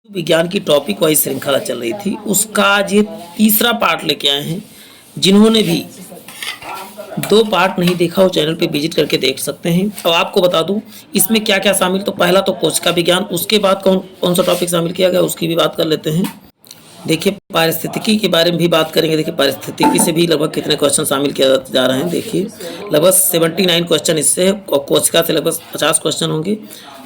विज्ञान की topic wise श्रृंखला चल रही थी, उसका आज ये तीसरा पार्ट लेके आए हैं। जिन्होंने भी दो पार्ट नहीं देखा वो चैनल पे विजिट करके देख सकते हैं। अब आपको बता दूं इसमें क्या क्या शामिल, तो पहला तो कोशिका विज्ञान, उसके बाद कौन कौन सा टॉपिक शामिल किया गया उसकी भी बात कर लेते हैं। देखिए पारिस्थितिकी के बारे में भी बात करेंगे। देखिए पारिस्थितिकी से भी लगभग कितने क्वेश्चन शामिल किया जा रहे हैं। देखिए लगभग 79 क्वेश्चन इससे है और कोशिका से लगभग 50 क्वेश्चन होंगे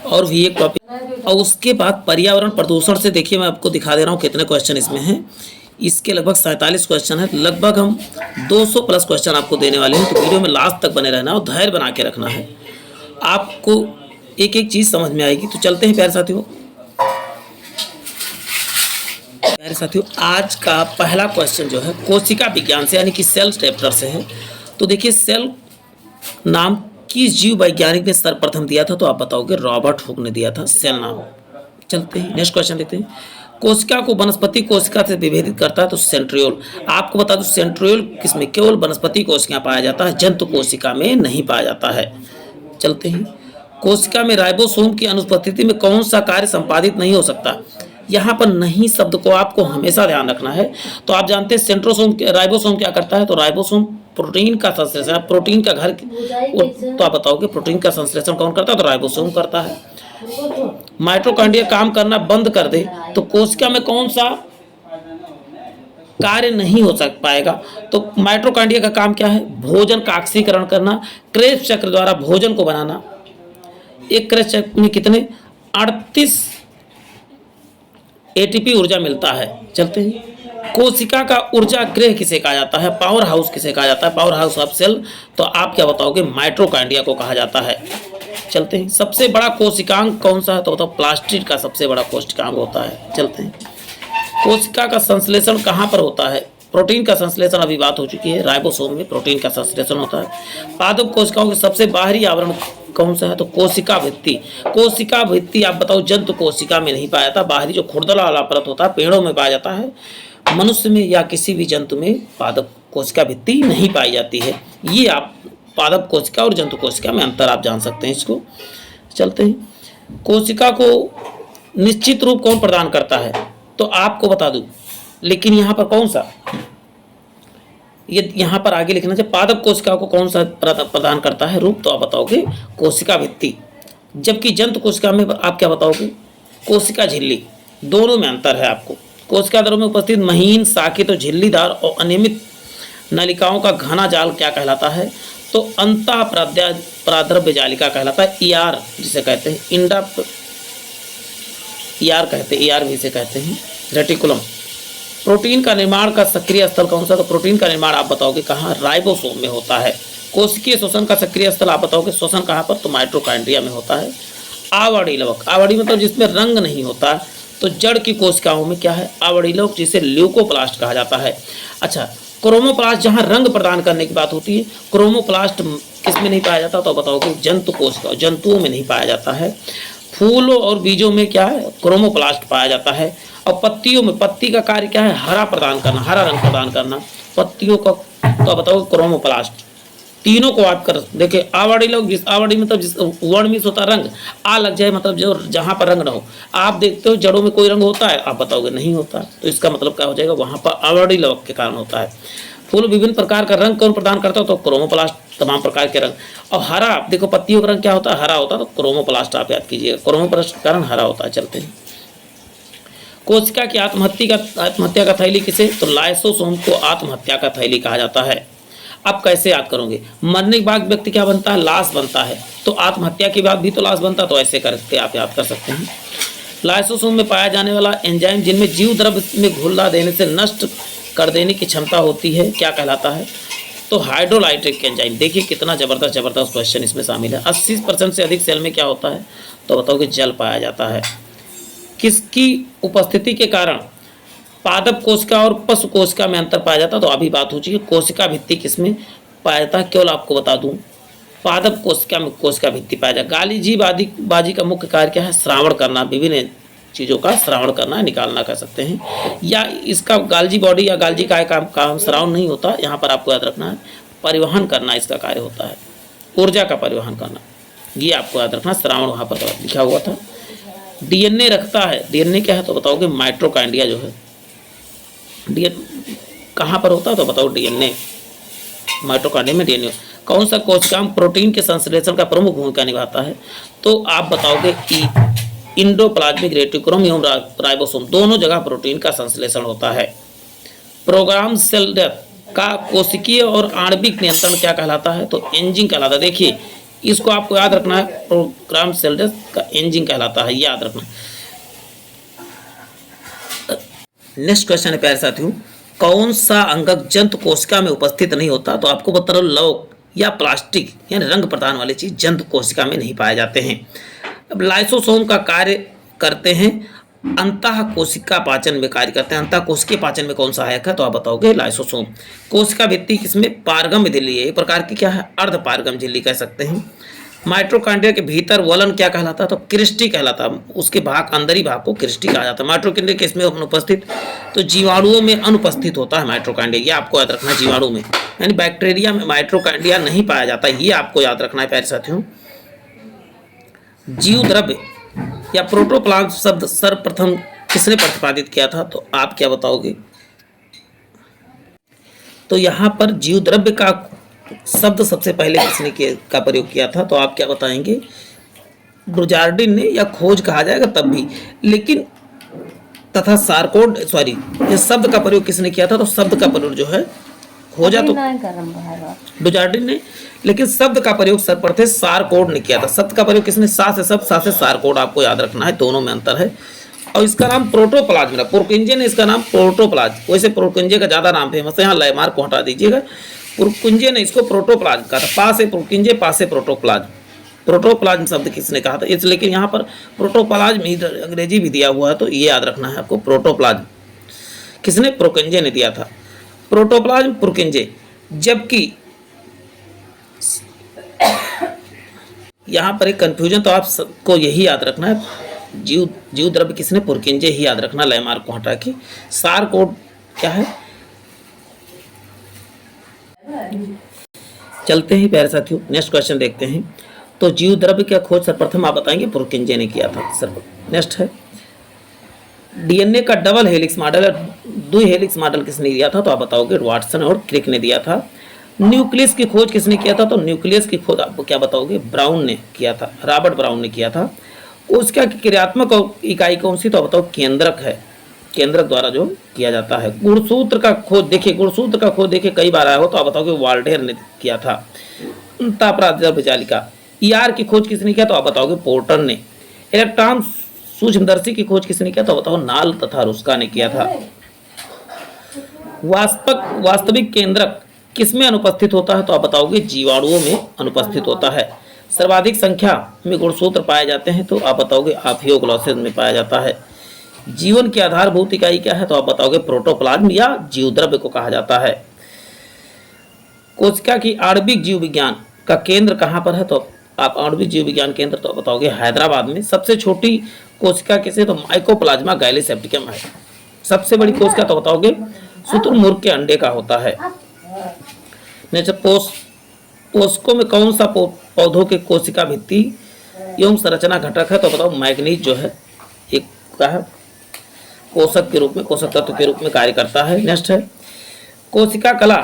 और भी एक टॉपिक। और उसके बाद पर्यावरण प्रदूषण से देखिए मैं आपको दिखा दे रहा हूँ कितने क्वेश्चन इसमें हैं। इसके लगभग 47 क्वेश्चन है। लगभग हम 200 प्लस क्वेश्चन आपको देने वाले हैं, तो वीडियो में लास्ट तक बने रहना और धैर्य बना के रखना है। आपको एक एक चीज़ समझ में आएगी। तो चलते हैं प्यारे साथियों। आज का पहला क्वेश्चन जो है कोशिका विज्ञान से यानी कि सेल चैप्टर से है। तो देखिए सेल नाम किस जीव वैज्ञानिक ने सर्वप्रथम दिया था, तो आप बताओगे रॉबर्ट हुक ने दिया था सेल नाम। चलते हैं नेक्स्ट क्वेश्चन लेते हैं। कोशिका को वनस्पति कोशिका से विभेदित करता है तो सेंट्रियोल। आपको बता दूं सेंट्रियोल किसमें केवल वनस्पति कोशिका पाया जाता है, जंतु कोशिका में नहीं पाया जाता है। चलते हैं। कोशिका में राइबोसोम की अनुपस्थिति में कौन सा कार्य संपादित नहीं हो सकता। यहाँ पर नहीं शब्द को आपको हमेशा ध्यान रखना है। तो आप जानते हैं सेंट्रोसोम राइबोसोम क्या करता है, तो राइबोसोम प्रोटीन का संश्लेषण, प्रोटीन का घर, तो आप बताओगे प्रोटीन का संश्लेषण कौन करता है, तो राइबोसोम करता है। माइटोकॉन्ड्रिया काम करना बंद कर दे तो कोशिका में कौन सा कार्य नहीं हो सक पाएगा, तो माइटोकॉन्ड्रिया का काम क्या है, भोजन का ऑक्सीकरण करना, क्रेब्स चक्र द्वारा भोजन को बनाना। एक क्रेब्स चक्र में कितने 38 एटीपी ऊर्जा मिलता है। चलते हैं। कोशिका का ऊर्जा गृह किसे कहा जाता है, पावर हाउस किसे कहा जाता है, पावर हाउस ऑफ सेल, तो आप क्या बताओगे माइटोकॉन्ड्रिया को कहा जाता है। चलते हैं। सबसे बड़ा कोशिकांग कौन सा है, तो बताओ प्लास्टिड का सबसे बड़ा कोशिकांग होता है। चलते हैं। कोशिका का संश्लेषण कहाँ पर होता है, प्रोटीन का संश्लेषण अभी बात हो चुकी है, राइबोसोम में प्रोटीन का संश्लेषण होता है। पादप कोशिकाओं के सबसे बाहरी आवरण कौन सा है, तो कोशिका भित्ति। कोशिका भित्ति आप बताओ जंतु कोशिका में नहीं पाया जाता, बाहरी जो खुरदला वाला परत होता है पेड़ों में पाया जाता है, मनुष्य में या किसी भी जंतु में पादप कोशिका भित्ति नहीं पाई जाती है। ये आप पादप कोशिका और जंतु कोशिका में अंतर आप जान सकते हैं इसको। चलते हैं। कोशिका को निश्चित रूप कौन प्रदान करता है, तो आपको बता दूं, लेकिन यहाँ पर कौन सा, ये यहाँ पर आगे लिखना चाहिए पादप कोशिका को कौन सा प्रदान करता है रूप, तो आप बताओगे कोशिका भित्ति। जबकि जंतु कोशिका में आप क्या बताओगे, कोशिका झिल्ली। दोनों में अंतर है आपको। कोशिका द्रव में उपस्थित महीन शाखित तो झिल्लीदार और अनियमित नलिकाओं का घना जाल क्या कहलाता है, तो अंतः प्राद्रव्य जालिका कहलाता है। ईआर जिसे कहते हैं, इंडा ईआर कहते हैं, ईआर भी इसे कहते हैं, रेटिकुलम। प्रोटीन का निर्माण का सक्रिय स्थल कौन सा, तो प्रोटीन का निर्माण आप बताओगे कहाँ, राइबोसोम में होता है। कोशिकीय श्वसन का सक्रिय स्थल आप बताओगे श्वसन कहाँ पर, तो माइटोकॉन्ड्रिया में होता है। आवड़ी लवक, आवड़ी मतलब जिसमें रंग नहीं होता, तो जड़ की कोशिकाओं में क्या है, आवड़ी लवक, जिसे ल्यूकोप्लास्ट कहा जाता है। अच्छा, क्रोमोप्लास्ट जहाँ रंग प्रदान करने की बात होती है, क्रोमोप्लास्ट किसमें नहीं पाया जाता, तो बताओगे जंतु कोशिका, जंतुओं में नहीं पाया जाता है। फूलों और बीजों में क्या है, क्रोमोप्लास्ट पाया जाता है। और पत्तियों में, पत्ती का कार्य क्या है, हरा प्रदान करना, हरा रंग प्रदान करना पत्तियों का, तो बताओ क्रोमोप्लास्ट। तीनों को आप कर देखिए, आवड़ी लोग, जिस आवड़ी मतलब जिस वर्ण में होता रंग, आ लग जाए मतलब जो जहाँ पर रंग ना हो। आप देखते हो जड़ों में कोई रंग होता है, आप बताओगे नहीं होता, तो इसका मतलब क्या हो जाएगा, वहाँ पर आवड़ी लवक के कारण होता है। फूल विभिन्न प्रकार का रंग कौन प्रदान करता है, तो क्रोमोप्लास्ट, तमाम प्रकार के रंग। और हरा देखो पत्तियों का रंग क्या होता है, हरा होता है, तो क्रोमोप्लास्ट आप याद कीजिएगा, क्रोमोप्लास्ट के कारण हरा होता है। चलते हैं। कोशिका की आत्महत्या का थैली किसे, तो लाइसोसोम को आत्महत्या का थैली कहा जाता है। अब कैसे याद करोगे, मरने के बाद व्यक्ति क्या बनता है, लाश बनता है, तो आत्महत्या के बाद भी तो लाश बनता है, तो ऐसे करके आप याद कर सकते हैं। लाइसोसोम में पाया जाने वाला एंजाइम जिनमें जीव द्रव्य में घुलना देने से नष्ट कर देने की क्षमता होती है क्या कहलाता है, तो हाइड्रोलाइटिक एंजाइम। देखिए कितना जबरदस्त क्वेश्चन इसमें शामिल है। 80% से अधिक सेल में क्या होता है, तो बताओ कि जल पाया जाता है। किसकी उपस्थिति के कारण पादप कोशिका और पशु कोशिका में अंतर पाया जाता है, तो अभी बात हो चुकी है। कोशिका भित्ति किसमें पाया जाता है, केवल आपको बता दूं पादप कोशिका में कोशिका भित्ति पाया जाता है। गाली जीभ आदि बाजी का मुख्य कार्य क्या है, श्रावण करना, विभिन्न चीज़ों का श्रावण करना, निकालना कह सकते हैं। या इसका गाल्जी बॉडी या गाल्जी का काम श्रावण नहीं होता, यहाँ पर आपको याद रखना है, परिवहन करना इसका कार्य होता है, ऊर्जा का परिवहन करना, ये आपको याद रखना। श्रावण वहाँ पर लिखा हुआ था। डीएनए रखता है, डीएनए क्या है तो बताओगे माइटोकॉन्ड्रिया जो है, डीएनए कहाँ पर होता है तो बताओ डीएनए, माइटोकॉन्ड्रिया में डीएनए। कौन सा कोशिकांग प्रोटीन के संश्लेषण का प्रमुख भूमिका निभाता है तो आप बताओगे इंडोप्लाज्मिक रेटिकुलम एवं राइबोसोम, दोनों जगह प्रोटीन का संश्लेषण होता है। प्रोग्राम सेल डेथ का कोशिकीय और आणविक नियंत्रण क्या कहलाता है तो एंजिंग कहलाता है। देखिए इसको आपको याद रखना है, प्रोग्राम सेल डेथ का एंजिंग कहलाता है, याद रखना। नेक्स्ट क्वेश्चन है प्यारे साथियों, कौन सा अंगक जंतु कोशिका में उपस्थित नहीं होता तो आपको बता रहा हूं लौह या प्लास्टिक यानी रंग प्रदान वाली चीज जंतु कोशिका में नहीं पाए जाते हैं। अब लाइसोसोम का कार्य करते हैं, अंतः कोशिका पाचन में कार्य करते हैं। अंतः कोशिकीय पाचन में कौन सहायक है तो आप बताओगे लाइसोसोम। कोशिका भित्ति किसमें पारगम्य झिल्ली है, एक प्रकार की क्या है अर्ध पारगम झिल्ली कह सकते हैं। माइटोकॉन्ड्रिया के भीतर वलन क्या कहलाता है तो क्रिस्टी कहलाता है, उसके भाग अंदरी भाग को क्रिस्टी कहा जाता है। माइटोकॉन्ड्रिया किसमें अनुपस्थित तो जीवाणुओं में अनुपस्थित होता है माइटोकॉन्ड्रिया, ये आपको याद रखना है। जीवाणु में यानी बैक्टीरिया में माइटोकॉन्ड्रिया नहीं पाया जाता, ये आपको याद रखना है प्यारे साथियों। जीव द्रव्य या प्रोटोप्लाज्म शब्द सर्वप्रथम किसने प्रतिपादित किया था तो आप क्या बताओगे तो यहाँ पर जीव द्रव्य का शब्द सबसे पहले किसने का प्रयोग किया था तो आप क्या बताएंगे ब्रुजार्डिन ने, या खोज कहा जाएगा तब भी, लेकिन तथा सारकोड सॉरी ये शब्द का प्रयोग किसने किया था तो शब्द का प्रयोग जो है खोजा तो ब्रुजार्डिन ने, लेकिन शब्द का प्रयोग सर्वप्रथम सारकोड ने किया था। शब्द का प्रयोग किसने सा से शब्द, सा से सारकोड, आपको याद रखना है, दोनों में अंतर है। और इसका नाम प्रोटोप्लाज्म है, पुरकुंजे ने इसका नाम प्रोटोप्लाज्म, वैसे पुरकुंजे का ज्यादा नाम फेमस है, यहाँ लयमार्क को हटा दीजिएगा। पुरकुंजे ने इसको प्रोटोप्लाज्म कहा था, पा से पुरकुंजे पा से प्रोटोप्लाज्म, प्रोटोप्लाज्म शब्द किसने कहा था इस, लेकिन यहाँ पर प्रोटोप्लाज्म अंग्रेजी भी दिया हुआ है तो ये याद रखना है आपको। प्रोटोप्लाज्म किसने पुरकुंजे ने दिया था, प्रोटोप्लाज्म पुरकुंजे। जबकि यहाँ पर एक कंफ्यूजन तो आप सबको यही याद रखना है, जीव द्रव्य किसने पुरकुंजे ही याद रखना, लयमार्क को हटा के। सार कोड क्या है, चलते हैं प्यारे साथियों नेक्स्ट क्वेश्चन देखते हैं। तो जीव द्रव्य का खोज सर्वप्रथम आप बताएंगे पुरकुंजे ने किया था सर। नेक्स्ट है डीएनए का डबल हेलिक्स मॉडल, द्वि हेलिक्स मॉडल किसने दिया था तो आप बताओगे वाटसन और क्रिक ने दिया था। न्यूक्लियस की खोज किसने किया था तो न्यूक्लियस की खोज आपको क्या बताओगे ब्राउन ने किया था, रॉबर्ट ब्राउन ने किया था। उसका क्रियात्मक इकाई कौन सी तो बताओ केंद्रक है, केंद्रक द्वारा जो किया जाता है। गुणसूत्र का खोज देखिए, गुणसूत्र का खोज देखिए कई बार आया हो तो आप बताओगे वाल्डेर ने किया था। तापराद्रव्य जालिका ईआर की खोज किसने किया तो आप बताओगे पोर्टर ने। इलेक्ट्रॉन सूक्ष्मदर्शी की खोज किसने किया तो बताओ नाल तथा रुस्का ने किया था। वास्तविक केंद्रक किसमें अनुपस्थित होता है तो आप बताओगे जीवाणुओं में अनुपस्थित होता है। सर्वाधिक संख्या में गुणसूत्र पाए जाते हैं तो आप बताओगे आफियोग्लोसिस में पाया जाता है। जीवन की आधारभूत इकाई क्या है तो आप बताओगे प्रोटोप्लाज्म या जीव द्रव्य को कहा जाता है। कोशिका की आणविक जीव विज्ञान का केंद्र कहाँ पर है तो आप आणविक जीव विज्ञान केंद्र तो बताओगे हैदराबाद में। सबसे छोटी कोशिका किसे तो माइकोप्लाज्मा गैलीसेप्टिकम है। सबसे बड़ी कोशिका तो बताओगे शुतुरमुर्ग के अंडे का होता है। पोषकों में कौन सा पौधों के कोशिका भित्ति एवं संरचना घटक है तो बताओ मैग्नीज जो है एक का है पोषक के रूप में, पोषक तत्व के रूप में कार्य करता है। नेक्स्ट है कोशिका कला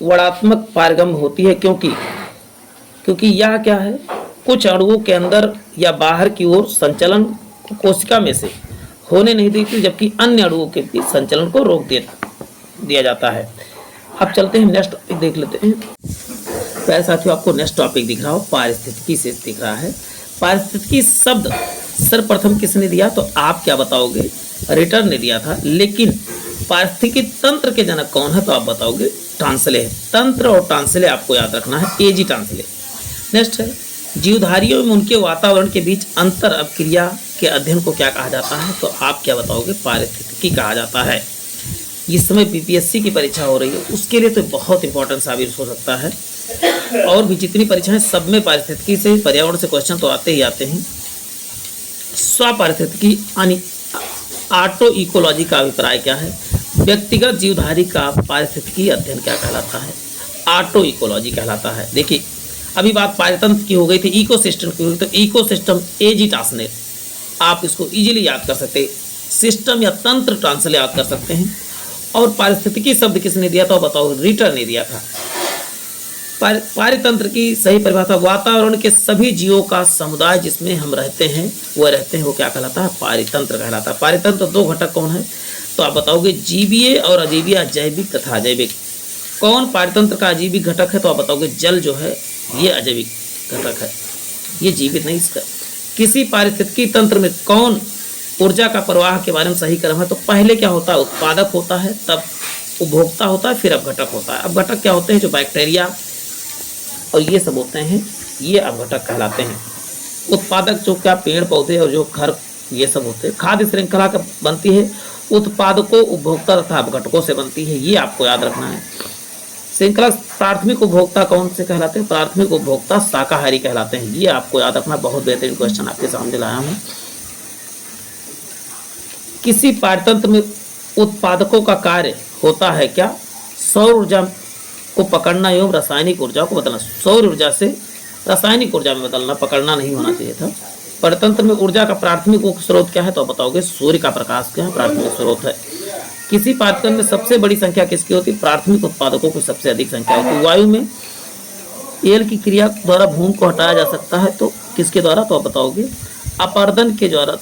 वर्णात्मक पारगम्य होती है क्योंकि यह क्या है कुछ अणुओं के अंदर या बाहर की ओर संचलन कोशिका में से होने नहीं देती, जबकि अन्य अणुओं के भी संचलन को रोक दिया जाता है। अब चलते हैं नेक्स्ट टॉपिक देख लेते हैं। प्यारे साथियों आपको नेक्स्ट टॉपिक दिख रहा हो पारिस्थितिकी से दिख रहा है। पारिस्थितिकी शब्द सर्वप्रथम किसने दिया तो आप क्या बताओगे रिटर ने दिया था, लेकिन पारिस्थितिकी तंत्र के जनक कौन है तो आप बताओगे टांसले है। तंत्र और टांसले आपको याद रखना है, एजी टांसले। नेक्स्ट है जीवधारियों में उनके वातावरण के बीच अंतर अपक्रिया के अध्ययन को क्या कहा जाता है तो आप क्या बताओगे पारिस्थितिकी कहा जाता है। इस समय बीपीएससी की परीक्षा हो रही है उसके लिए तो बहुत इंपॉर्टेंट साबित हो सकता है, और भी जितनी परीक्षाएं सब में पारिस्थितिकी से पर्यावरण से क्वेश्चन तो आते ही आते हैं। स्वपारिस्थितिकी यानी ऑटो इकोलॉजी का अभिप्राय क्या है, व्यक्तिगत जीवधारी का पारिस्थितिकी अध्ययन क्या कहलाता है, ऑटो इकोलॉजी कहलाता है। देखिए अभी बात पारितंत्र की हो गई थी, इकोसिस्टम की हो गई, तो इकोसिस्टम एजी टास्नेल आप इसको इजीली याद कर सकते हैं, सिस्टम या तंत्र ट्रांसले याद कर सकते हैं। और पारिस्थितिकी शब्द किसने दिया था बताओ, रिटर ने दिया था। पारितंत्र की सही परिभाषा वातावरण के सभी जीवों का समुदाय जिसमें हम रहते हैं वो क्या कहलाता है, पारितंत्र कहलाता है। पारितंत्र दो घटक कौन है तो आप बताओगे, जीवीय और अजीवीय, जैविक तथा अजैविक। कौन पारितंत्र का अजीविक घटक है तो आप बताओगे, जल जो है ये अजैविक घटक है, ये जीवित नहीं इसका। किसी पारिस्थितिकी तंत्र में कौन ऊर्जा का प्रवाह के बारे में सही क्रम है तो पहले क्या होता है, उत्पादक होता है, तब उपभोक्ता होता है, फिर अपघटक होता है। अपघटक क्या होते हैं, जो बैक्टीरिया और ये सब होते हैं, ये अपघटक कहलाते हैं। उत्पादक जो क्या पेड़ पौधे और जो घर ये सब होते हैं। खाद्य श्रृंखला का बनती है उत्पादकों, उपभोक्ता तथा अपघटकों से बनती है, ये आपको याद रखना है। श्रृंखला प्राथमिक उपभोक्ता कौन से कहलाते हैं, प्राथमिक उपभोक्ता शाकाहारी कहलाते हैं, ये आपको याद रखना। बहुत बेहतरीन क्वेश्चन आपके सामने लाया हूँ। किसी पारतंत्र में उत्पादकों का कार्य होता है क्या, सौर ऊर्जा को पकड़ना एवं रासायनिक ऊर्जा को बदलना। सौर ऊर्जा से रासायनिक ऊर्जा में बदलना, पकड़ना नहीं होना चाहिए था। परतंत्र में ऊर्जा का प्राथमिक स्रोत क्या है तो बताओगे, सूर्य का प्रकाश क्या है प्राथमिक स्रोत है। किसी पाठ्यक्रम में सबसे बड़ी संख्या किसकी होती है, प्राथमिक उत्पादकों की सबसे अधिक संख्या होती है। वायु में एल की क्रिया द्वारा भूमि को हटाया जा सकता है तो किसके द्वारा तो आप बताओगे, अपर्दन के द्वारा।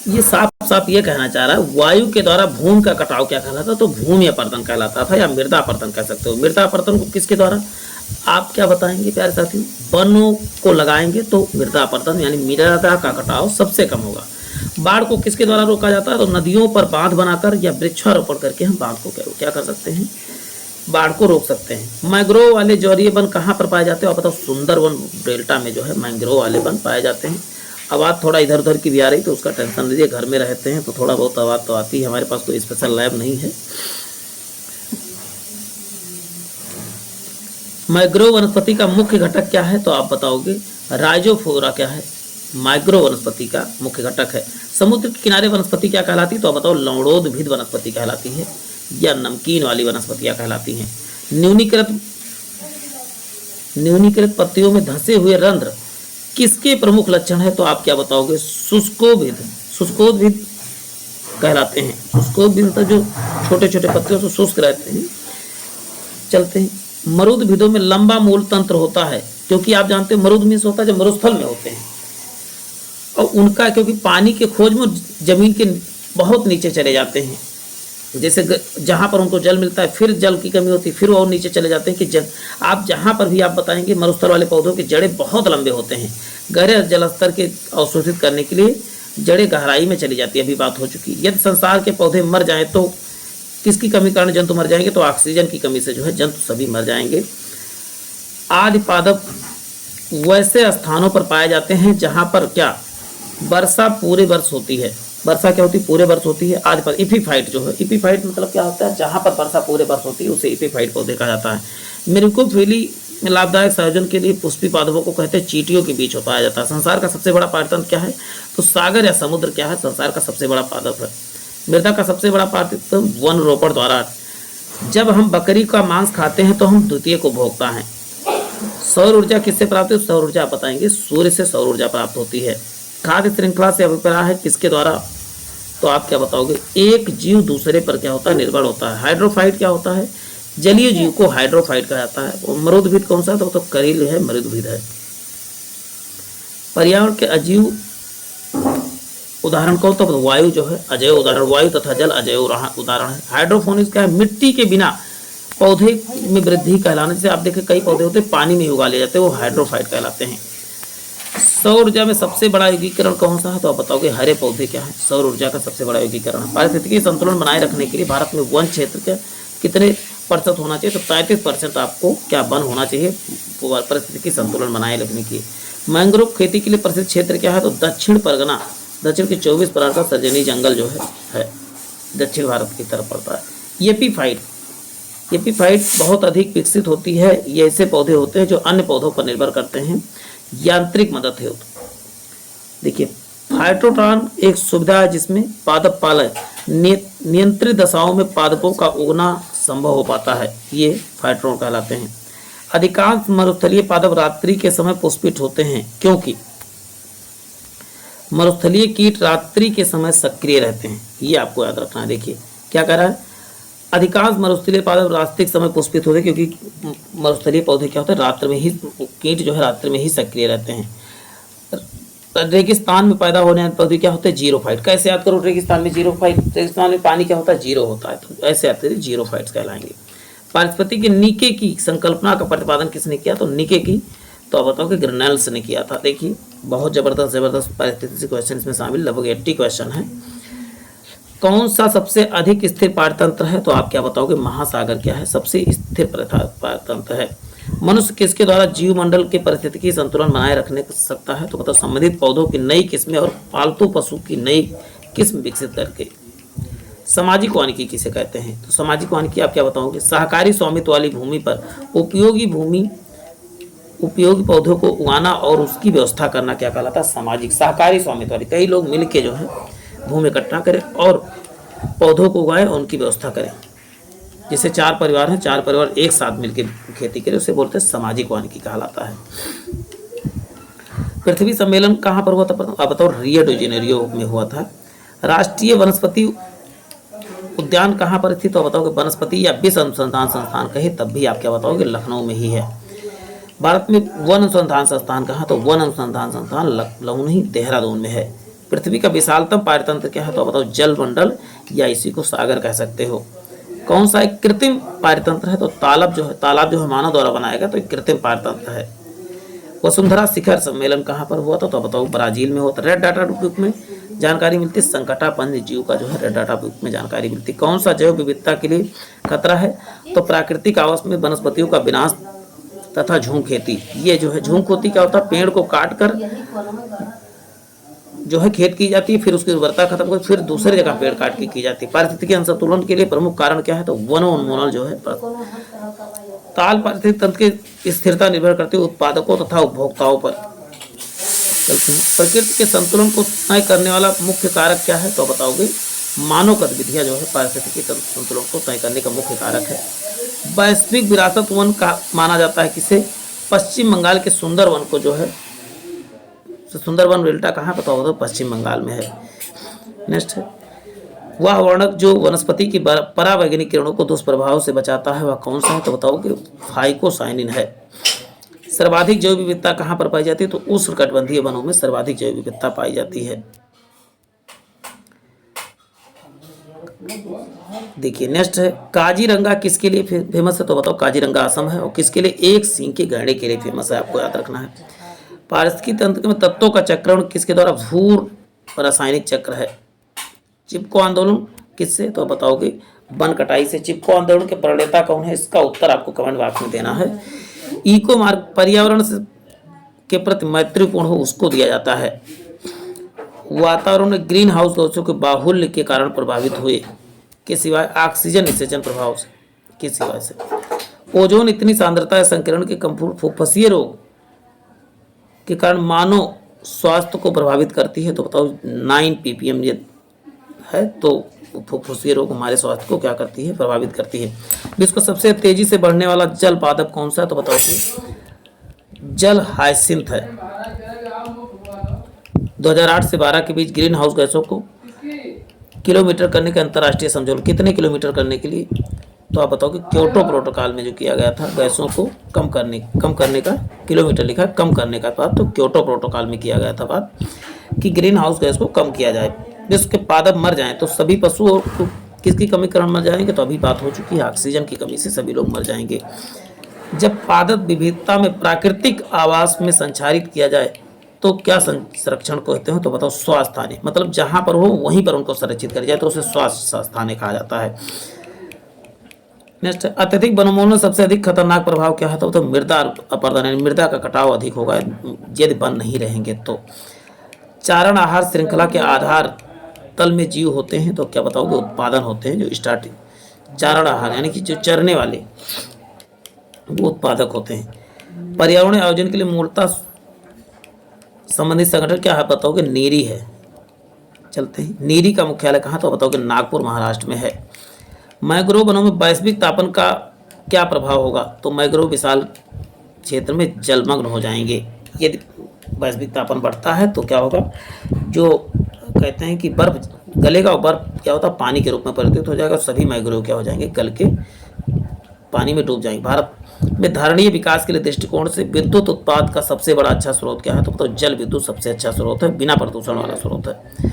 ये साफ साफ ये कहना चाह रहा है, वायु के द्वारा भूमि का कटाव क्या कहलाता तो भूमि अपर्दन कहलाता था, या मृदा अपर्दन कह सकते हो। मृदा अपर्दन को किसके द्वारा आप क्या बताएंगे प्यारे साथियों, वनों को लगाएंगे तो मृदा अपर्दन यानी मृदा का कटाव सबसे कम होगा। बाढ़ को किसके द्वारा रोका जाता है तो नदियों पर बांध बनाकर या वृक्षारोपण करके हम बाढ़ को क्या कर सकते हैं, बाढ़ को रोक सकते हैं। मैंग्रोव वाले जौरीय वन कहाँ पर पाए जाते हैं, आप बताओ सुंदरवन डेल्टा में जो है मैंग्रोव वाले वन पाए जाते हैं। आवाज़ थोड़ा इधर उधर की भी आ रही तो उसका टेंशन लीजिए, घर में रहते हैं तो थोड़ा बहुत आवाज़ तो आती है, हमारे पास कोई स्पेशल लैब नहीं है। मैंग्रोव वनस्पति का मुख्य घटक क्या है तो आप बताओगे, राइजोफोरा क्या है, मैंग्रोव वनस्पति का मुख्य घटक है। समुद्र के किनारे वनस्पति क्या कहलाती है तो आप बताओ, लवणोद्भिद वनस्पति कहलाती है या नमकीन वाली वनस्पतियां कहलाती हैं। न्यूनीकृत पत्तियों में धंसे हुए रंध्र किसके प्रमुख लक्षण है तो आप क्या बताओगे, शुष्कोद्भिद कहलाते हैं। शुष्कोद्भिद मतलब जो छोटे छोटे पत्तियों से शुष्क रहते हैं, चलते हैं। मरुद्भिदों में लंबा मूल तंत्र होता है, क्योंकि आप जानते हैं मरुद में होता है जब मरुस्थल में होते हैं, और उनका क्योंकि पानी के खोज में जमीन के बहुत नीचे चले जाते हैं, जैसे जहाँ पर उनको जल मिलता है फिर जल की कमी होती है, फिर और नीचे चले जाते हैं कि जल आप जहाँ पर भी आप बताएंगे मरुस्थल वाले पौधों के जड़ें बहुत लंबे होते हैं। गहरे जलस्तर के अवशोषित करने के लिए जड़ें गहराई में चली जाती है, अभी बात हो चुकी है। यदि संसार के पौधे मर जाएं तो किसकी कमी कारण जंतु मर जाएंगे तो ऑक्सीजन की कमी से जो है जंतु सभी मर जाएंगे। आदि पादप वैसे स्थानों पर पाए जाते हैं जहाँ पर क्या वर्षा पूरे वर्ष होती है। वर्षा क्या होती है, पूरे वर्ष होती है। आज पर इपीफाइट जो है, इपीफाइट मतलब क्या होता है, जहाँ पर वर्षा पूरे वर्ष होती है उसे इपीफाइट पौधे कहा जाता है। मेरिकोफिली में लाभदायक संयोजन के लिए पुष्पी पादपों को कहते हैं चींटियों के बीच पाया जाता है। संसार का सबसे बड़ा पारतंत्र क्या है तो सागर या समुद्र क्या है, संसार का सबसे बड़ा पादप है। मृदा का सबसे बड़ा पारतंत्र वन रोपण द्वारा। जब हम बकरी का मांस खाते हैं तो हम द्वितीय को भोगता है। सौर ऊर्जा किससे प्राप्त है, सौर ऊर्जा बताएंगे, सूर्य से सौर ऊर्जा प्राप्त होती है। खाद्य श्रृंखला से अभिप्राय है किसके द्वारा तो आप क्या बताओगे, एक जीव दूसरे पर क्या होता है, निर्भर होता है। हाइड्रोफाइट क्या होता है, जलीय जीव को हाइड्रोफाइट कहा जाता है। मरुद्भिद कौन सा तो करील है, मरुद्भिद है। पर्यावरण के अजीव उदाहरण कौन तो वायु जो है अजैव उदाहरण, वायु तथा जल अजैव उदाहरण है। हाइड्रोफोनिक्स क्या है, मिट्टी के बिना पौधे में वृद्धि कहलाने से आप देखें कई पौधे होते हैं पानी में उगा ले जाते हैं, वो हाइड्रोफाइट कहलाते हैं। सौर ऊर्जा में सबसे बड़ा यौगिकरण कौन सा है तो आप बताओगे, हरे पौधे क्या है, सौर ऊर्जा का सबसे बड़ा यौगिकरण है। पारिस्थितिकी संतुलन बनाए रखने के लिए भारत में वन क्षेत्र का कितने % होना चाहिए तो 33% आपको क्या वन होना चाहिए पारिस्थितिकी संतुलन बनाए रखने के लिए। मैंग्रोव खेती के लिए प्रसिद्ध क्षेत्र क्या है तो दक्षिण परगना, दक्षिण के 24 परगना का सर्जनी जंगल जो है दक्षिण भारत की तरफ पड़ता है। एपीफाइट बहुत अधिक विकसित होती है। ये ऐसे पौधे होते हैं जो अन्य पौधों पर निर्भर करते हैं, यांत्रिक मदद है। देखिए फाइटोट्रॉन एक सुविधा है जिसमें पादप पालय नियंत्रित दशाओं में पादपों का उगना संभव हो पाता है, ये फाइटोट्रॉन कहलाते हैं। अधिकांश मरुस्थलीय पादप रात्रि के समय पुष्पित होते हैं क्योंकि मरुस्थलीय कीट रात्रि के समय सक्रिय रहते हैं। ये आपको याद रखना है। देखिए क्या कह रहा है, अधिकांश मरुस्थलीय पादप रात्रि के समय पुष्पित होते हैं क्योंकि मरुस्थलीय पौधे क्या होते हैं, रात्रि में ही, कीट जो है रात्रि में ही सक्रिय रहते हैं। रेगिस्तान में पैदा होने वाले पौधे क्या होते हैं, जीरोफाइट। कैसे याद करो, रेगिस्तान में जीरोफाइट, रेगिस्तान में पानी क्या होता है, जीरो होता है, तो ऐसे याद करिए, जीरोफाइट्स कहलाएंगे। पारिस्थितिकी के निके की संकल्पना का प्रतिपादन किसने किया, तो निके की, तो आप बताओ कि ग्रिनेल्स ने किया था। देखिए बहुत जबरदस्त पारिस्थितिकी से क्वेश्चन इसमें शामिल, लगभग 80 क्वेश्चन है। कौन सा सबसे अधिक स्थिर पारतंत्र है, तो आप क्या बताओगे, महासागर क्या है, सबसे स्थिर पारतंत्र है। मनुष्य किसके द्वारा जीवमंडल के पारिस्थितिकी संतुलन बनाए रखने सकता है, तो बताओ संबंधित पौधों की नई किस्में और पालतू पशु की नई किस्म विकसित करके। सामाजिक वानिकी किसे कहते हैं, तो सामाजिक वानिकी आप क्या बताओगे, सहकारी स्वामित्व वाली भूमि पर उपयोगी पौधों को उगाना और उसकी व्यवस्था करना क्या कहलाता है, सामाजिक। सहकारी स्वामित्व वाली, कई लोग मिलके जो है भूमि इकट्ठा करें और पौधों को उगाएं और उनकी व्यवस्था करें। जैसे 4 परिवार हैं, 4 परिवार एक साथ मिलकर खेती करें, उसे बोलते हैं सामाजिक वानिकी कहलाता है। पृथ्वी सम्मेलन कहाँ पर हुआ था, आप बताओ, रियो डी जेनेरियो में हुआ था। राष्ट्रीय वनस्पति उद्यान कहाँ पर स्थित, तो बताओगे वनस्पति या विश्व अनुसंधान संस्थान कहे तब भी आप क्या बताओगे, लखनऊ में ही है। भारत में वन अनुसंधान संस्थान कहाँ, तो वन अनुसंधान संस्थान लखनऊ नहीं, देहरादून में है। पृथ्वी का विशालतम पारतंत्र क्या है, तो बताओ जल मंडल या इसी को सागर कह सकते हो। कौन सा एक कृत्रिम पारतंत्र है, तो तालाब जो है मानव द्वारा बनाया गया, तो एक कृत्रिम पारतंत्र है। वसुंधरा शिखर सम्मेलन कहाँ पर हुआ था, तो बताओ ब्राजील में हुआ था। रेड डाटा बुक में जानकारी मिलती है, संकटापन्न जीव का जो है रेड डाटा बुक में जानकारी मिलती है। कौन सा जैव विविधता के लिए खतरा है, तो प्राकृतिक आवास में वनस्पतियों का विनाश तथा झूम खेती। ये जो है झूम खेती क्या होता है, पेड़ को काट कर जो है खेत की जाती है, फिर उसकी उर्वरता खत्म कर फिर दूसरी जगह पेड़ काट के की जाती है। पारिस्थितिकी असंतुलन के लिए प्रमुख कारण क्या है, तो वनोन्मूलन जो है। ताल पारिस्थितिक तंत्र की स्थिरता निर्भर करती है उत्पादकों तथा उपभोक्ताओं पर। प्रकृति के संतुलन को तय करने वाला मुख्य कारक क्या है, तो बताओगे मानव गतिविधियां जो है पारिस्थितिकी संतुलन को तय करने का मुख्य कारक है। वैश्विक विरासत वन का माना जाता है किसे, पश्चिम बंगाल के सुंदरवन को जो है, सुंदरवन डेल्टा कहाँ पता होगा, तो पश्चिम बंगाल में है। नेक्स्ट है, वह वर्णक जो वनस्पति की परावैज्ञानिक किरणों को दुष्प्रभाव से बचाता है वह कौन सा है, तो बताओ कि फाइकोसाइनिन है। सर्वाधिक जैव विविधता कहाँ पर पाई जाती है, तो उष्णकटिबंधीय वनों में सर्वाधिक जैव विविधता पाई जाती है। देखिए नेक्स्ट है, काजीरंगा किसके लिए फेमस है, तो बताओ काजीरंगा असम है। और किसके लिए, एक सींग के गैंडे के लिए फेमस है, आपको याद रखना है। पारिस्थितिकी तंत्र में तत्वों का चक्रण किसके द्वारा, भूर रासायनिक चक्र है। चिपको आंदोलन किससे, तो बताओगे वन कटाई से। चिपको आंदोलन के प्रणेता कौन है, इसका उत्तर आपको कमेंट बॉक्स में देना है। इको मार्ग पर्यावरण से के प्रति मैत्रीपूर्ण हो उसको दिया जाता है। वातावरण में ग्रीन हाउस गैसों के बाहुल्य के कारण प्रभावित हुए के सिवाय ऑक्सीजन निषेचन प्रभाव से के सिवाय से। ओजोन इतनी सांद्रता है संकीर्ण के फुफ्फुसीय रोग के कारण मानव स्वास्थ्य को प्रभावित करती है, तो बताओ 9 ppm ये है, तो फुफ्फुसीय रोग हमारे स्वास्थ्य को क्या करती है, प्रभावित करती है। विश्व को सबसे तेजी से बढ़ने वाला जल पादप कौन सा है, तो बताओ कि जल हाइसिंथ है। 2008 से 12 के बीच ग्रीन हाउस गैसों को किलोमीटर करने के अंतर्राष्ट्रीय समझौता, कितने किलोमीटर करने के लिए, तो आप बताओ कि क्योटो प्रोटोकॉल में जो किया गया था गैसों को कम करने का किलोमीटर लिखा, कम करने का बात, तो क्योटो प्रोटोकॉल में किया गया था बात कि ग्रीन हाउस गैस को कम किया जाए। विश्व के पादप मर जाएं तो सभी पशु और किसकी कमी कारण मर जाएंगे, तो अभी बात हो चुकी है ऑक्सीजन की कमी से सभी लोग मर जाएंगे। जब पादप विविधता में प्राकृतिक आवास में संचारित किया जाए तो क्या संरक्षण कहते हैं, तो बताओ स्वास्थ्य, मतलब जहां पर हो वहीं पर उनको संरक्षित किया जाए तो उसे स्वास्थ्य स्थानीय कहा जाता है। नेक्स्ट, अत्यधिक वनोन्मूलन सबसे अधिक खतरनाक प्रभाव क्या है, तो मृदा अपरदन, मृदा का कटाव अधिक होगा यदि वन नहीं रहेंगे तो। चारण आहार श्रृंखला के आधार तल में जीव होते हैं, तो क्या बताओगे उत्पादन होते हैं, जो स्टार्टिंग चारण आहार यानी कि जो चरने वाले वो उत्पादक होते हैं। पर्यावरण आयोजन के लिए मूलतः संबंधित संगठन क्या है, बताओगे नीरी है। चलते हैं, नीरी का मुख्यालय कहाँ, तो बताओगे नागपुर महाराष्ट्र में है। मैंग्रोव वनों में वैश्विक तापन का क्या प्रभाव होगा, तो मैंग्रोव विशाल क्षेत्र में जलमग्न हो जाएंगे। यदि वैश्विक तापमान बढ़ता है तो क्या होगा, जो कहते हैं कि बर्फ गलेगा और बर्फ क्या होता है पानी के रूप में परिवर्तित हो जाएगा और सभी मैंग्रोव क्या हो जाएंगे, गल के पानी में डूब जाएंगे। भारत में धारणीय विकास के लिए दृष्टिकोण से विद्युत उत्पाद का सबसे बड़ा अच्छा स्रोत क्या है, तो बताओ जल विद्युत सबसे अच्छा स्रोत है, बिना प्रदूषण वाला स्रोत है।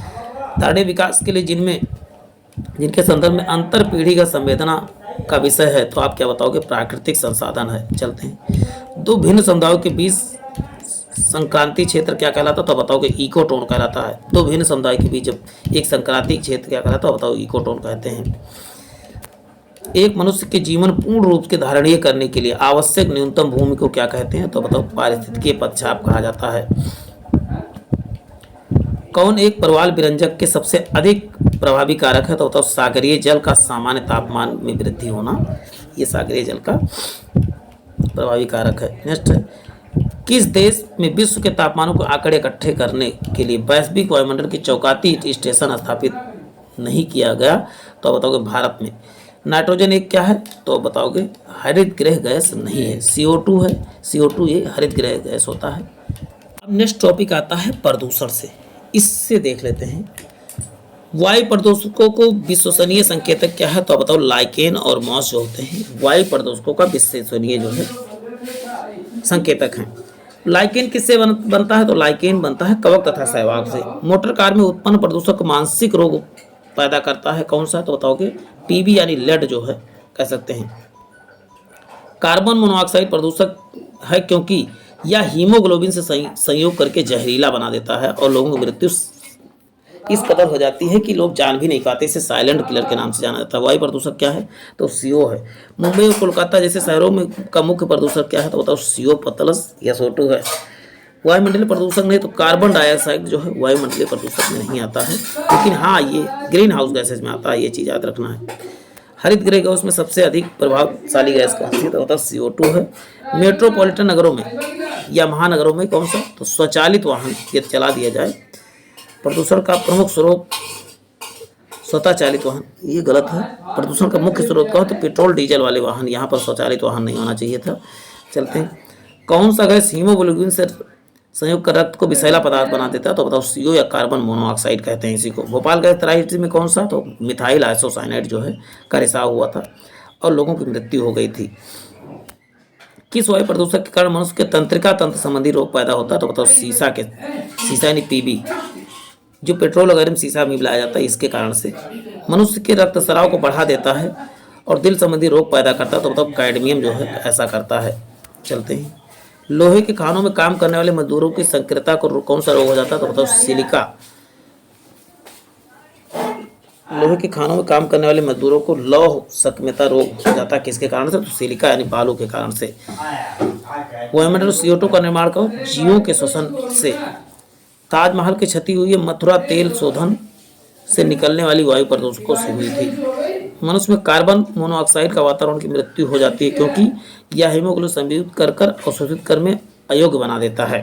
धारणीय विकास के लिए जिनके संदर्भ में अंतर पीढ़ीगत संवेदना का विषय है, तो आप क्या बताओगे, प्राकृतिक संसाधन है। चलते हैं, दो भिन्न समुदायों के बीच संक्रांति क्षेत्र क्या कहलाता है, तो बताओगे इकोटोन कहलाता है। दो भिन्न समुदाय के बीच जब एक संक्रांति क्षेत्र क्या कहलाता है, बताओ इकोटोन कहते हैं। एक मनुष्य के जीवन पूर्ण रूप से धारणीय करने के लिए आवश्यक न्यूनतम भूमि को क्या कहते हैं, तो बताओ पारिस्थितिकीय पदचाप कहा जाता है। कौन एक प्रवाल विरंजक के सबसे अधिक प्रभावी कारक है, तो बताओ सागरीय जल का सामान्य तापमान में वृद्धि होना, ये सागरीय जल का प्रभावी कारक है। नेक्स्ट, किस देश में विश्व के तापमानों को आंकड़े इकट्ठे करने के लिए वैश्विक वायुमंडल की चौकाती स्टेशन स्थापित नहीं किया गया, तो बताओगे भारत में। नाइट्रोजन एक क्या है, तो बताओगे हरित गृह गैस नहीं है, CO2 है। CO2 ये हरित गृह गैस होता है। अब नेक्स्ट टॉपिक आता है प्रदूषण से, इससे देख लेते हैं। वायु प्रदूषकों को विश्वसनीय संकेतक क्या है, तो बताओ लाइकेन और मॉस जो होते हैं वायु प्रदूषकों का विश्वसनीय जो है संकेतक हैं। लाइकेन किससे बनता है, तो लाइकेन बनता है कवक तथा सहवाग से। मोटर कार में उत्पन्न प्रदूषक मानसिक रोग पैदा करता है, कौन सा, तो बताओगे TB यानी लेड जो है कह सकते हैं। कार्बन मोनोऑक्साइड प्रदूषक है क्योंकि यह हीमोग्लोबिन से संयोग करके जहरीला बना देता है और लोगों की मृत्यु इस कदर हो जाती है कि लोग जान भी नहीं पाते। इसे साइलेंट किलर के नाम से जाना जाता है। वायु प्रदूषक क्या है, तो CO है। मुंबई और कोलकाता जैसे शहरों में का मुख्य प्रदूषक क्या है, तो बताओ CO प्लस या SO2 है। वायुमंडलीय प्रदूषक नहीं तो कार्बन डाइऑक्साइड जो है वायुमंडलीय प्रदूषक में नहीं आता है, लेकिन हाँ ये ग्रीन हाउस गैसेज में आता है, ये चीज़ याद रखना है। हरित गृह गैस में सबसे अधिक प्रभावशाली गैस कौन सी है, तो होता है CO2 है। मेट्रोपॉलिटन नगरों में या महानगरों में कौन सा, तो स्वचालित वाहन यदि चला दिया जाए प्रदूषण का प्रमुख स्रोत स्वतः चालित वाहन, ये गलत है। प्रदूषण का मुख्य स्रोत कहो तो पेट्रोल डीजल वाले वाहन, यहाँ पर स्वचालित वाहन नहीं होना चाहिए था। चलते हैं, कौन सा गैस हीमोग्लोबिन से संयुक्त कर रक्त को विषैला पदार्थ बना देता है, तो बताओ CO या कार्बन मोनोऑक्साइड कहते हैं इसी को। भोपाल गैस त्राइड में कौन सा, तो मिथाइल आइसोसाइनाइड जो है का रिसाव हुआ था और लोगों की मृत्यु हो गई थी। किस वायु प्रदूषक के कारण मनुष्य के तंत्रिका तंत्र संबंधी रोग पैदा होता है, तो बताओ सीसा यानी PB, जो पेट्रोल वगैरह में शीशा में मिलाया जाता है, इसके कारण से। मनुष्य के रक्तस्राव को बढ़ा देता है और दिल संबंधी रोग पैदा करता है, तो बताओ कैडमियम जो है ऐसा करता है। चलते हैं, लोहे के खानों में काम करने वाले मजदूरों की सक्रियता को कौन सा रोग हो जाता है, तो बताओ सिलिका। लोहे के खानों में काम करने वाले मजदूरों को लौह सक्रियता रोग हो जाता है, किसके कारण से, तो सिलिका यानी बालू के कारण से। वायुमंडल CO2 का निर्माण करो जीवों के श्वसन से। ताजमहल की क्षति हुई है मथुरा तेल शोधन से निकलने वाली वायु प्रदूषकों से हुई थी। मनुष्य में कार्बन मोनोऑक्साइड का वातावरण की मृत्यु हो जाती है क्योंकि यह हीमोग्लोबिन संयुक्त कर अवशोषित कर में अयोग्य बना देता है।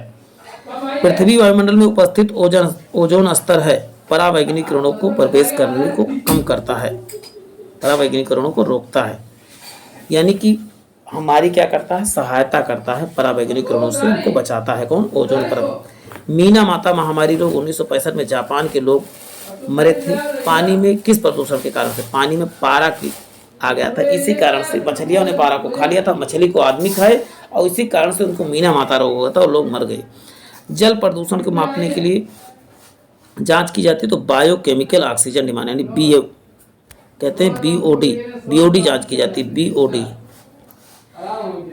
पृथ्वी वायुमंडल में उपस्थित ओजोन स्तर है परावैंगनिक किरणों को प्रवेश करने को कम करता है, परावैंगनिक किरणों को रोकता है, यानी कि हमारी क्या करता है, सहायता करता है, परावैंगनिक किरणों से हमको बचाता है। कौन, ओजोन परत। मीना माता महामारी रोग 1965 में जापान के लोग मरे थे पानी में, किस प्रदूषण के कारण से, पानी में पारा की आ गया था, इसी कारण से मछलियों ने पारा को खा लिया था, मछली को आदमी खाए और इसी कारण से उनको मीना माता रोग हो गया था और लोग मर गए। जल प्रदूषण को मापने के लिए जांच की जाती है तो बायोकेमिकल ऑक्सीजन डिमांड यानी BO कहते हैं, BOD जांच की जाती है, BOD।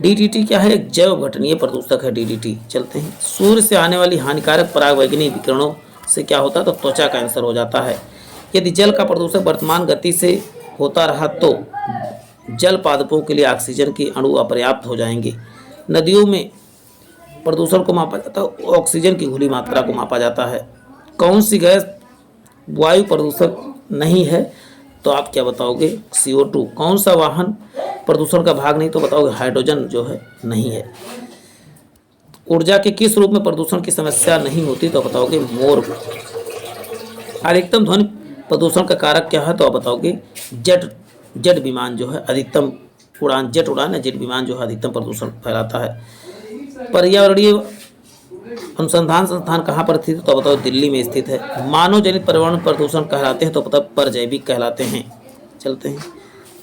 DDT क्या है, एक जैव घटनीय प्रदूषक है DDT। चलते हैं, सूर्य से आने वाली हानिकारक परावैंगनिक विकिरणों से क्या होता है, तो त्वचा कैंसर हो जाता है। यदि जल का प्रदूषण वर्तमान गति से होता रहा तो जल पादपों के लिए ऑक्सीजन के अणु अपर्याप्त हो जाएंगे। नदियों में प्रदूषण को मापा जाता है, ऑक्सीजन की घुली मात्रा को मापा जाता है। कौन सी गैस वायु प्रदूषक नहीं है, तो आप क्या बताओगे, CO2। कौन सा वाहन प्रदूषण का भाग नहीं, तो बताओगे हाइड्रोजन जो है नहीं है। ऊर्जा के किस रूप में प्रदूषण की समस्या नहीं होती, तो बताओगे मोर। अधिकतम ध्वनि प्रदूषण का कारक क्या है, तो आप बताओगे जेट विमान जो है अधिकतम उड़ान, जेट उड़ान या जेट विमान जो है अधिकतम प्रदूषण फैलाता है। पर्यावरणीय अनुसंधान संस्थान कहाँ पर स्थित है? तो बताओ दिल्ली में स्थित है। मानव जनित पर्यावरण प्रदूषण कहलाते हैं तो बताओ परजैविक कहलाते हैं। चलते हैं।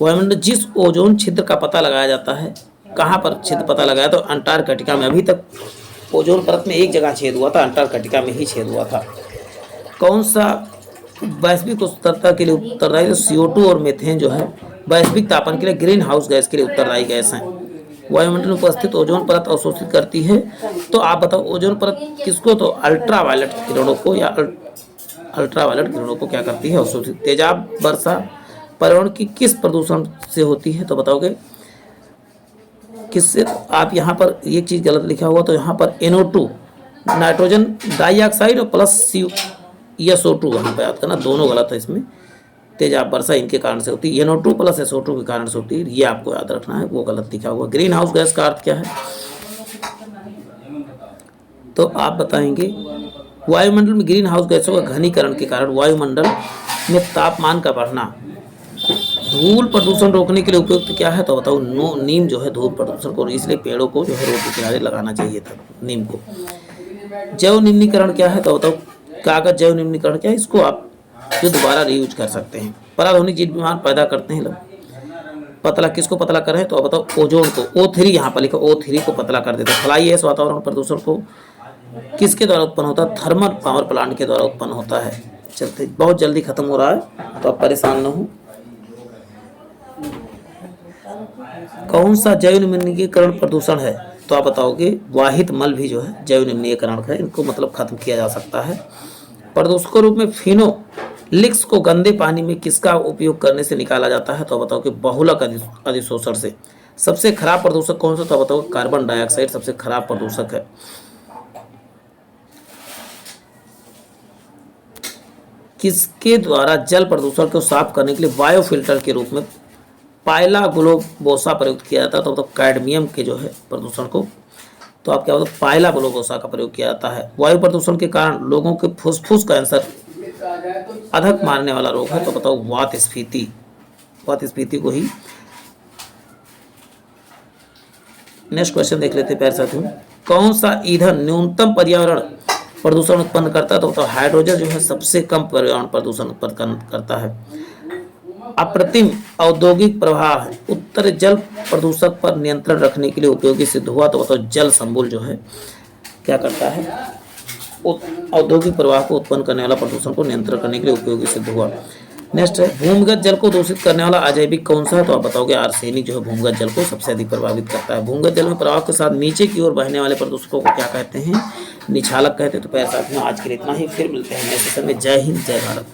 वायुमंडल जिस ओजोन छिद्र का पता लगाया जाता है, कहाँ पर छिद्र पता लगाया? तो अंटार्कटिका में। अभी तक ओजोन परत में एक जगह छेद हुआ था, अंटार्कटिका में ही छेद हुआ था। कौन सा वैश्विक उष्णता के लिए उत्तरदायी? तो CO2 और मीथेन जो है वैश्विक तापमान के लिए ग्रीन हाउस गैस के लिए उत्तरदायी गैस हैं। वायुमंडल में उपस्थित ओजोन परत अवशोषित करती है। तो आप बताओ ओजोन परत किसको? तो अल्ट्रावायलेट किरणों को, या अल्ट्रावायलेट किरणों को क्या करती है? अवशोषित। तेजाब वर्षा पर्यावरण की किस प्रदूषण से होती है? तो बताओगे किससे? आप यहाँ पर एक चीज़ गलत लिखा हुआ, तो यहाँ पर NO2 नाइट्रोजन डाइऑक्साइड और प्लस SO2 यहाँ पे याद करना, दोनों गलत है इसमें। तेजाब वर्षा इनके कारण से होती है, NO2 प्लस SO2 के कारण से होती है, ये आपको याद रखना है, वो गलत लिखा हुआ। ग्रीन हाउस गैस का अर्थ क्या है? तो आप बताएंगे वायुमंडल में ग्रीन हाउस गैसों का घनीकरण के कारण वायुमंडल में तापमान का बढ़ना। धूल प्रदूषण रोकने के लिए उपयुक्त क्या है? तो बताओ नीम जो है धूल प्रदूषण को, इसलिए पेड़ों को जो है रोड के किनारे लगाना चाहिए था, नीम को। जैव निम्नीकरण क्या है? तो बताओ कागज जैव निम्नीकरण क्या है? इसको आप जो दोबारा रीयूज कर सकते हैं। पराध्वनिक जीव विमान पैदा करते हैं लोग। पतला किसको पतला करें? तो बताओ ओजोन को। O3 यहाँ पर लिखो, O3 को पतला कर देते हैं। फ्लाई ऐश वातावरण प्रदूषण को किसके द्वारा उत्पन्न होता है? थर्मल पावर प्लांट के द्वारा उत्पन्न होता है। चलते, बहुत जल्दी खत्म हो रहा है तो आप परेशान न हो। कौन सा जैव निम्नीकरण प्रदूषण है? तो आप बताओगे वाहित मल भी जो है जैव निम्नीकरण है, इनको मतलब खत्म किया जा सकता है। प्रदूषक के रूप में फिनोलिक्स को गंदे पानी में किसका उपयोग करने से निकाला जाता है? तो बताओ कि बहुलक अधिशोषण से। सबसे खराब प्रदूषक कौन सा? तो बताओ कार्बन डाइऑक्साइड सबसे खराब प्रदूषक है। किसके द्वारा जल प्रदूषण को साफ करने के लिए बायोफिल्टर के रूप में पायला ग्लोबोसा प्रयुक्त किया जाता है? तो कैडमियम के जो है प्रदूषण को, तो आप क्या बताओ पायला ग्लोबोसा का प्रयोग किया जाता है। वायु प्रदूषण के कारण लोगों के फुसफुस कैंसर अधिक मारने वाला रोग है? तो बताओ वात स्फीति। वात स्फीति को ही। नेक्स्ट क्वेश्चन देख लेते हैं प्यारे साथियों। कौन सा ईंधन न्यूनतम पर्यावरण प्रदूषण उत्पन्न करता है? तो बताओ हाइड्रोजन जो है सबसे कम पर्यावरण प्रदूषण उत्पन्न करता है। अप्रतिम औद्योगिक प्रवाह उत्तर जल प्रदूषक पर नियंत्रण रखने के लिए उपयोगी सिद्ध हुआ? तो बताओ जल संबुल जो है क्या करता है? औद्योगिक प्रवाह को उत्पन्न करने वाला प्रदूषण को नियंत्रण करने के लिए उपयोगी सिद्ध हुआ। नेक्स्ट है भूमिगत जल को दूषित करने वाला अजैविक कौन सा है? तो आप बताओगे आर्सेनिक जो है भूमिगत जल को सबसे अधिक प्रभावित करता है। भूमिगत जल में प्रवाह के साथ नीचे की ओर बहने वाले प्रदूषकों को क्या कहते हैं? निछालक कहते हैं। तो प्यारे साथियों आज के लिए इतना ही, फिर मिलते हैं नेक्स्ट सेशन में। जय हिंद, जय भारत।